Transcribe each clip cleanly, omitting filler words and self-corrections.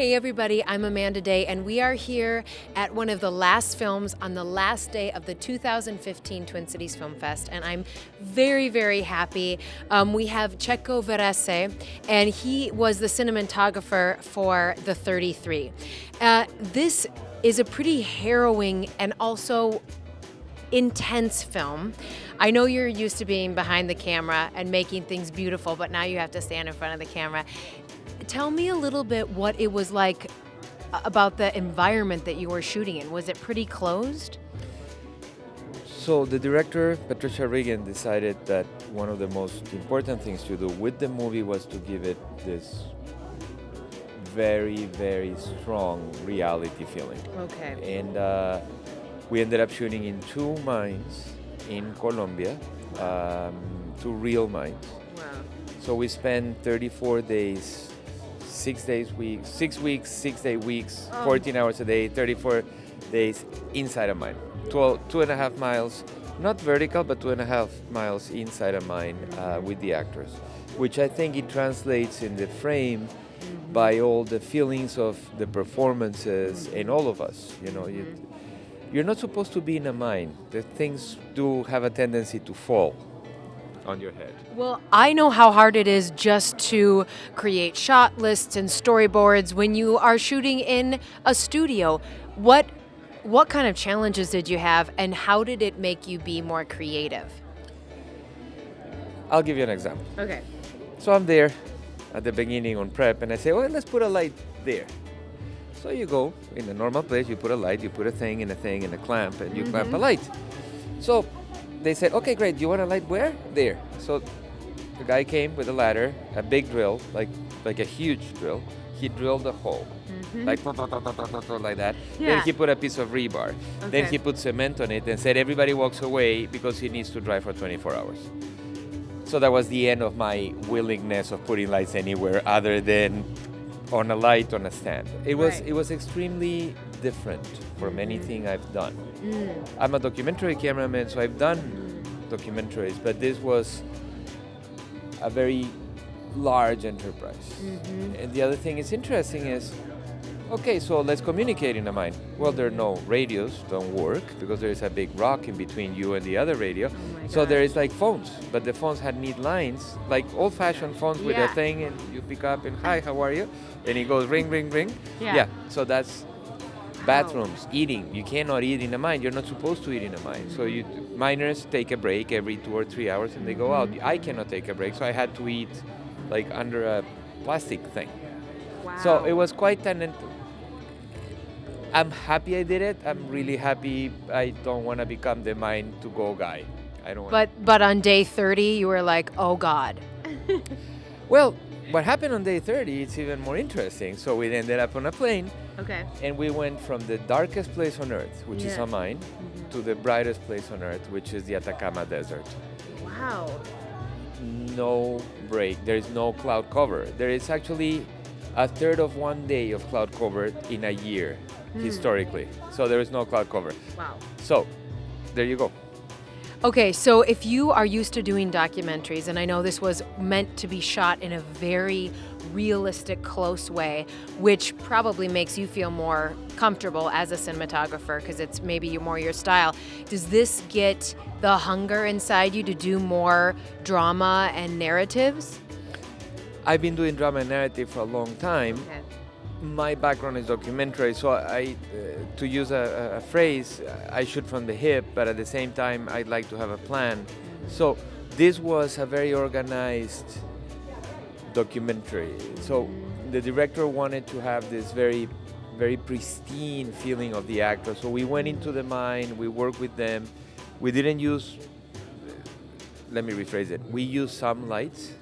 Hey everybody, I'm Amanda Day, and we are here at one of the last films on the last day of the 2015 Twin Cities Film Fest, and I'm very, very happy. We have Checco Varese, and he was the cinematographer for The 33. This is a pretty harrowing and also intense film. I know you're used to being behind the camera and making things beautiful, but now you have to stand in front of the camera. Tell me a little bit what it was like about the environment that you were shooting in. Was it pretty closed? So the director, Patricia Regan, decided that one of the most important things to do with the movie was to give it this very, very strong reality feeling. Okay. And we ended up shooting in 2 mines in Colombia, 2 real mines. Wow. So we spent 34 days, 6 weeks, 6-day weeks, 14 hours a day, 34 days inside a mine. 2.5 miles, not vertical, but 2.5 miles inside a mine with the actors, which I think it translates in the frame by all the feelings of the performances and all of us. You know, you're not supposed to be in a mine. The things do have a tendency to fall on your head. Well, I know how hard it is just to create shot lists and storyboards when you are shooting in a studio. What kind of challenges did you have, and how did it make you be more creative? I'll give you an example. Okay. So I'm there at the beginning on prep, and I say, well, let's put a light there. So you go in a normal place, you put a light, you put a thing and a clamp, and you clamp a light. So they said, okay, great, do you want a light where? There. So the guy came with a ladder, a big drill, like a huge drill. He drilled a hole, like that. Yeah. Then he put a piece of rebar. Okay. Then he put cement on it and said, everybody walks away because he needs to drive for 24 hours. So that was the end of my willingness of putting lights anywhere other than on a light on a stand. It was extremely different from anything I've done. I'm a documentary cameraman, so I've done documentaries, but this was a very large enterprise. And the other thing is interesting is, okay, so let's communicate in a mine. Well, there are no radios, don't work, because there is a big rock in between you and the other radio. So there is like phones, but the phones had neat lines, like old-fashioned phones with a thing, and you pick up and, hi, how are you? And it goes ring, ring, ring. Yeah, so that's bathrooms, eating. You cannot eat in a mine. You're not supposed to eat in a mine. So miners take a break every 2 or 3 hours and they go out. I cannot take a break, so I had to eat like under a plastic thing. Wow. So it was quite I'm happy I did it. I'm really happy. I don't want to become the mine to go guy. I don't want. But on day 30, you were like, oh God. Well, what happened on day 30, it's even more interesting. So we ended up on a plane. Okay. And we went from the darkest place on earth, which is a mine, to the brightest place on earth, which is the Atacama Desert. Wow. No break. There is no cloud cover. There is actually a third of one day of cloud cover in a year, historically. So there is no cloud cover. Wow. So there you go. Okay, so if you are used to doing documentaries, and I know this was meant to be shot in a very realistic, close way, which probably makes you feel more comfortable as a cinematographer because it's maybe more your style. Does this get the hunger inside you to do more drama and narratives? I've been doing drama and narrative for a long time. Okay. My background is documentary, so to use a phrase, I shoot from the hip, but at the same time, I'd like to have a plan. So this was a very organized documentary. So the director wanted to have this very, very pristine feeling of the actors. So we went into the mine, we worked with them. We didn't use, let me rephrase it, we used some lights.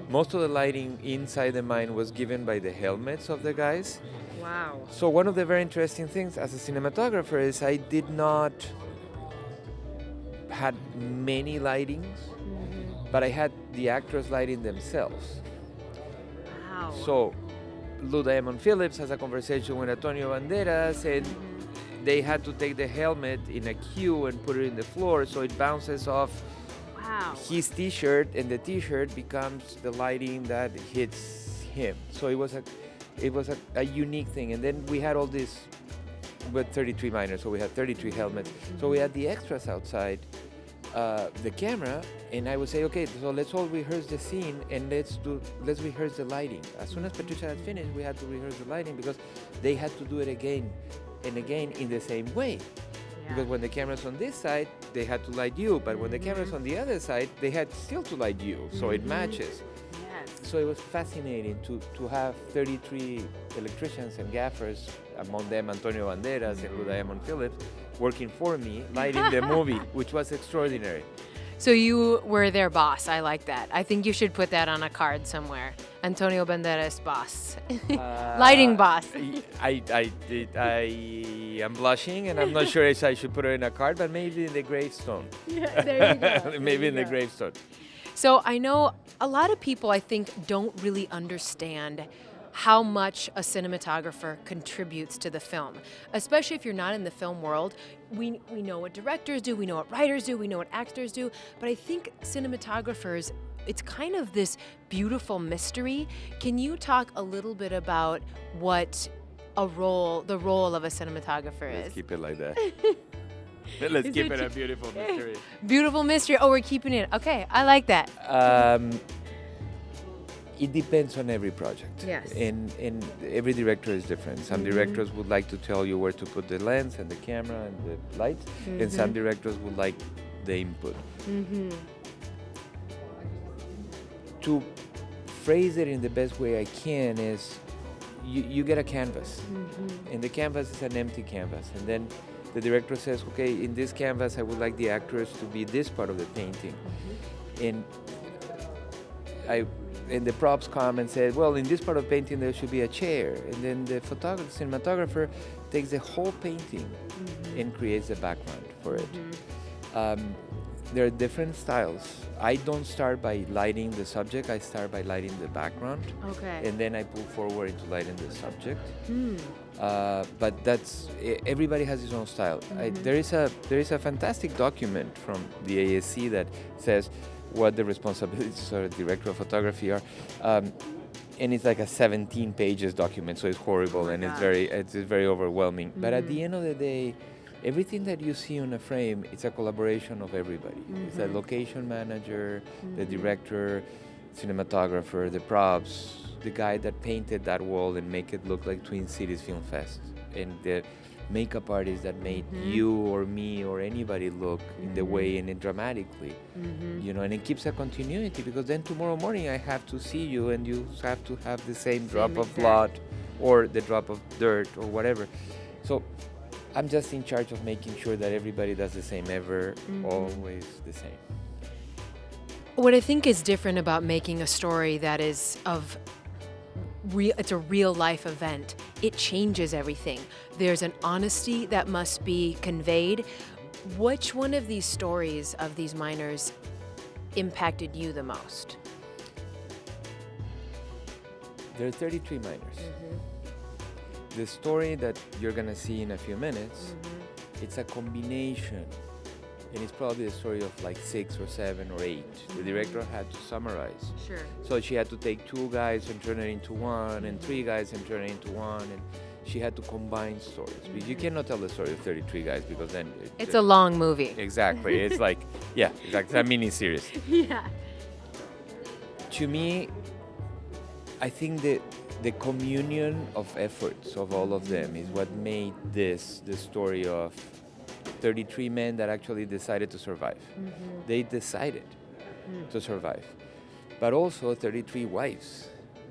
Most of the lighting inside the mine was given by the helmets of the guys. Wow. So one of the very interesting things as a cinematographer is I did not had many lightings, but I had the actors lighting themselves. Wow. So Lou Diamond Phillips has a conversation with Antonio Banderas, and they had to take the helmet in a queue and put it in the floor so it bounces off his t-shirt, and the t-shirt becomes the lighting that hits him. So it was a it was a unique thing. And then we had all this with 33 miners, so we had 33 helmets. So we had the extras outside the camera, and I would say, okay, so let's all rehearse the scene and let's rehearse the lighting. As soon as Patricia had finished, we had to rehearse the lighting because they had to do it again and again in the same way. Because when the camera's on this side, they had to light you, but when the camera's on the other side, they had still to light you, so it matches. So it was fascinating to have 33 electricians and gaffers, among them Antonio Banderas and Ludaemon Phillips, working for me, lighting the movie, which was extraordinary. So you were their boss. I like that. I think you should put that on a card somewhere. Antonio Banderas boss. Lighting boss. I am blushing, and I'm not sure if I should put it in a card, but maybe in the gravestone. Yeah, there you go. Maybe in the gravestone. So I know a lot of people, I think, don't really understand how much a cinematographer contributes to the film, especially if you're not in the film world. We know what directors do, we know what writers do, we know what actors do, but I think cinematographers, it's kind of this beautiful mystery. Can you talk a little bit about what the role of a cinematographer is? Let's keep it like that. Let's keep it a beautiful mystery. Beautiful mystery. Oh, we're keeping it. Okay, I like that. It depends on every project. Yes. And every director is different. Some directors would like to tell you where to put the lens and the camera and the lights, and some directors would like the input. To phrase it in the best way I can is you get a canvas, and the canvas is an empty canvas, and then the director says, okay, in this canvas I would like the actors to be this part of the painting. And the props come and say, well, in this part of painting there should be a chair. And then the cinematographer takes the whole painting and creates the background for it. There are different styles. I don't start by lighting the subject, I start by lighting the background. Okay. And then I pull forward into lighting the subject. But everybody has his own style. There is a fantastic document from the ASC that says what the responsibilities of a director of photography are, and it's like a 17 pages document, so it's horrible and it's very overwhelming. But at the end of the day, everything that you see on a frame, it's a collaboration of everybody. It's a location manager, the director, cinematographer, the props, the guy that painted that wall and make it look like Twin Cities Film Fest, and the makeup artist that made you or me or anybody look in the way and dramatically, and it keeps a continuity, because then tomorrow morning I have to see you and you have to have the same drop of blood or the drop of dirt or whatever. So I'm just in charge of making sure that everybody does the same always the same. What I think is different about making a story that is it's a real life event. It changes everything. There's an honesty that must be conveyed. Which one of these stories of these miners impacted you the most? There are 33 miners. The story that you're gonna see in a few minutes, it's a combination, and it's probably the story of like 6 or 7 or 8. The director had to summarize. Sure. So she had to take 2 guys and turn it into 1, and 3 guys and turn it into 1, and she had to combine stories. Because you cannot tell the story of 33 guys, because then it's a long movie. Exactly. It's like, yeah, exactly. It's a mini series. Yeah. To me, I think that the communion of efforts of all of them is what made this the story of 33 men that actually decided to survive. They decided to survive. But also 33 wives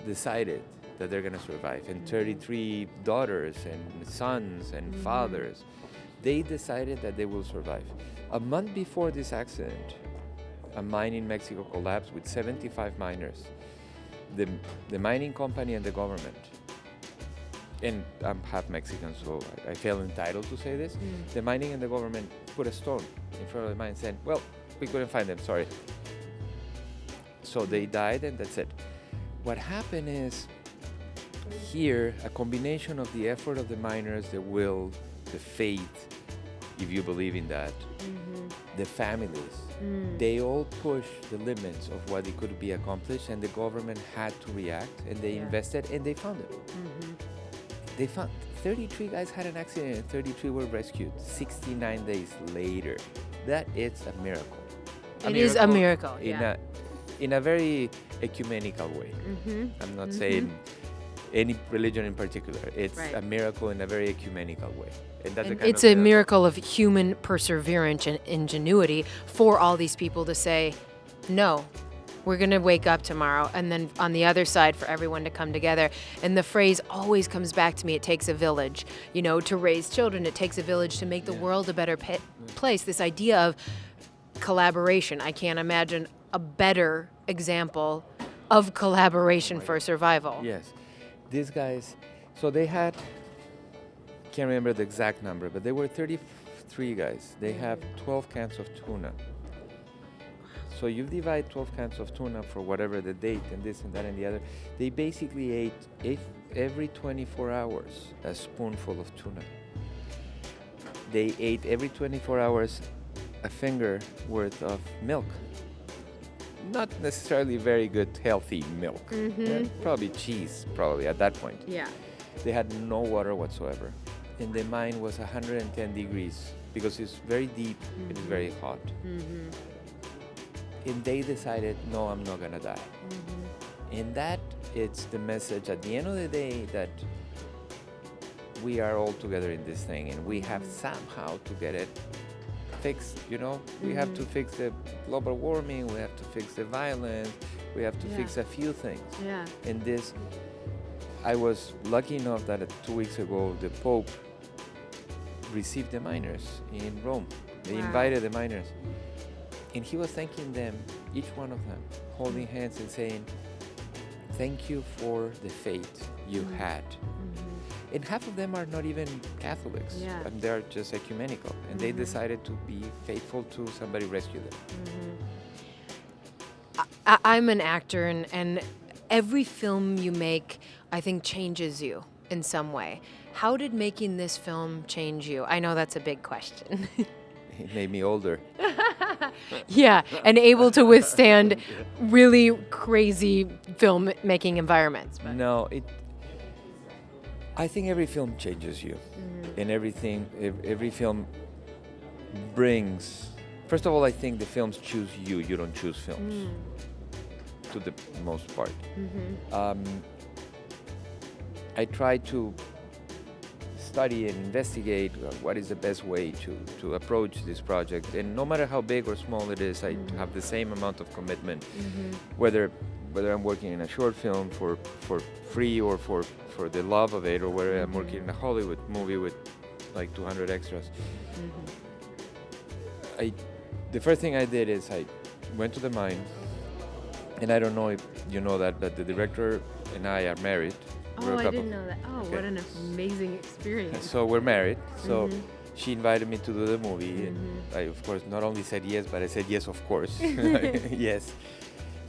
decided that they're going to survive, and 33 daughters and sons and fathers, they decided that they will survive. A month before this accident, a mine in Mexico collapsed with 75 miners. The mining company and the government, and I'm half Mexican, so I feel entitled to say this, the mining and the government put a stone in front of the mine saying, well, we couldn't find them, sorry. So they died, and that's it. What happened is, here, a combination of the effort of the miners, the will, the faith, if you believe in that, the families, they all pushed the limits of what it could be accomplished, and the government had to react, and they invested, and they found it. They found 33 guys had an accident, and 33 were rescued 69 days later. That is a miracle. It is a miracle, In a very ecumenical way. I'm not saying any religion in particular. It's a miracle in a very ecumenical way. And that's it's a miracle of human perseverance and ingenuity for all these people to say, no, we're going to wake up tomorrow. And then on the other side, for everyone to come together. And the phrase always comes back to me, it takes a village, you know, to raise children. It takes a village to make the world a better place. This idea of collaboration. I can't imagine a better example of collaboration for survival. Yes. These guys, so they had, can't remember the exact number, but there were 33 guys. They have 12 cans of tuna. So you divide 12 cans of tuna for whatever the date and this and that and the other. They basically ate every 24 hours a spoonful of tuna. They ate every 24 hours a finger worth of milk. Not necessarily very good, healthy milk. Probably cheese, probably at that point. Yeah. They had no water whatsoever. And the mine was 110 degrees because it's very deep and it's very hot. And they decided, no, I'm not gonna die. And that it's the message at the end of the day that we are all together in this thing, and we have somehow to get it fixed, you know? We have to fix the global warming, we have to fix the violence, we have to fix a few things. And this, I was lucky enough that 2 weeks ago, the Pope received the miners in Rome. They invited the miners. And he was thanking them, each one of them, holding hands and saying, thank you for the faith you had. And half of them are not even Catholics. And they're just ecumenical. And they decided to be faithful to somebody rescue them. I'm an actor, and every film you make, I think, changes you in some way. How did making this film change you? I know that's a big question. It made me older. And able to withstand really crazy filmmaking environments. No, I think every film changes you, and every film brings. First of all, I think the films choose you. You don't choose films, to the most part. I try to study and investigate what is the best way to approach this project, and no matter how big or small it is, I have the same amount of commitment, whether I'm working in a short film for free or for the love of it, or whether I'm working in a Hollywood movie with like 200 extras. The first thing I did is I went to the mine, and I don't know if you know that, but the director and I are married. Oh, I didn't know that. Oh, okay. What an amazing experience. So we're married. So she invited me to do the movie. And I, of course, not only said yes, but I said yes, of course. Yes.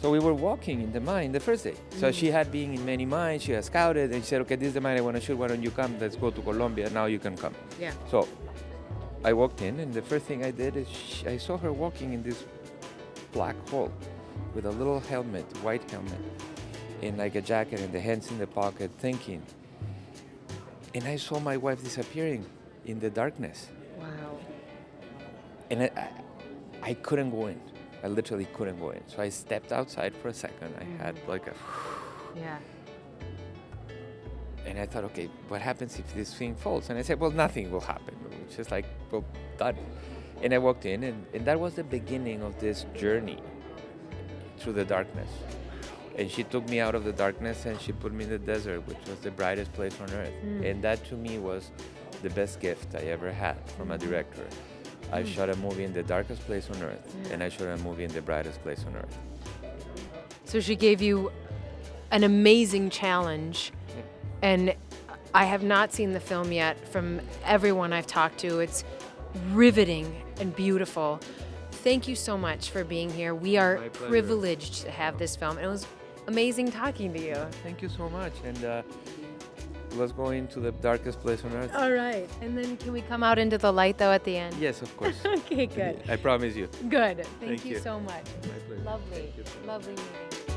So we were walking in the mine the first day. So she had been in many mines. She had scouted. And she said, okay, this is the mine I want to shoot. Why don't you come? Let's go to Colombia. Now you can come. Yeah. So I walked in, and the first thing I did is I saw her walking in this black hole with a little helmet, white helmet, in like a jacket and the hands in the pocket, thinking. And I saw my wife disappearing in the darkness. Wow. And I couldn't go in. I literally couldn't go in. So I stepped outside for a second. I had like a... Yeah. And I thought, okay, what happens if this thing falls? And I said, well, nothing will happen. It's just like, well, done. And I walked in, and that was the beginning of this journey through the darkness. And she took me out of the darkness and she put me in the desert, which was the brightest place on earth. And that to me was the best gift I ever had from a director. I shot a movie in the darkest place on earth, and I shot a movie in the brightest place on earth. So she gave you an amazing challenge, and I have not seen the film yet. From everyone I've talked to, it's riveting and beautiful. Thank you so much for being here. We are privileged to have this film. It was amazing talking to you. Thank you so much. And let's go into the darkest place on earth. All right. And then can we come out into the light though at the end? Yes, of course. Okay, good. I promise you. Good. Thank Thank you you. so much. My pleasure. Lovely. Thank you. Lovely meeting.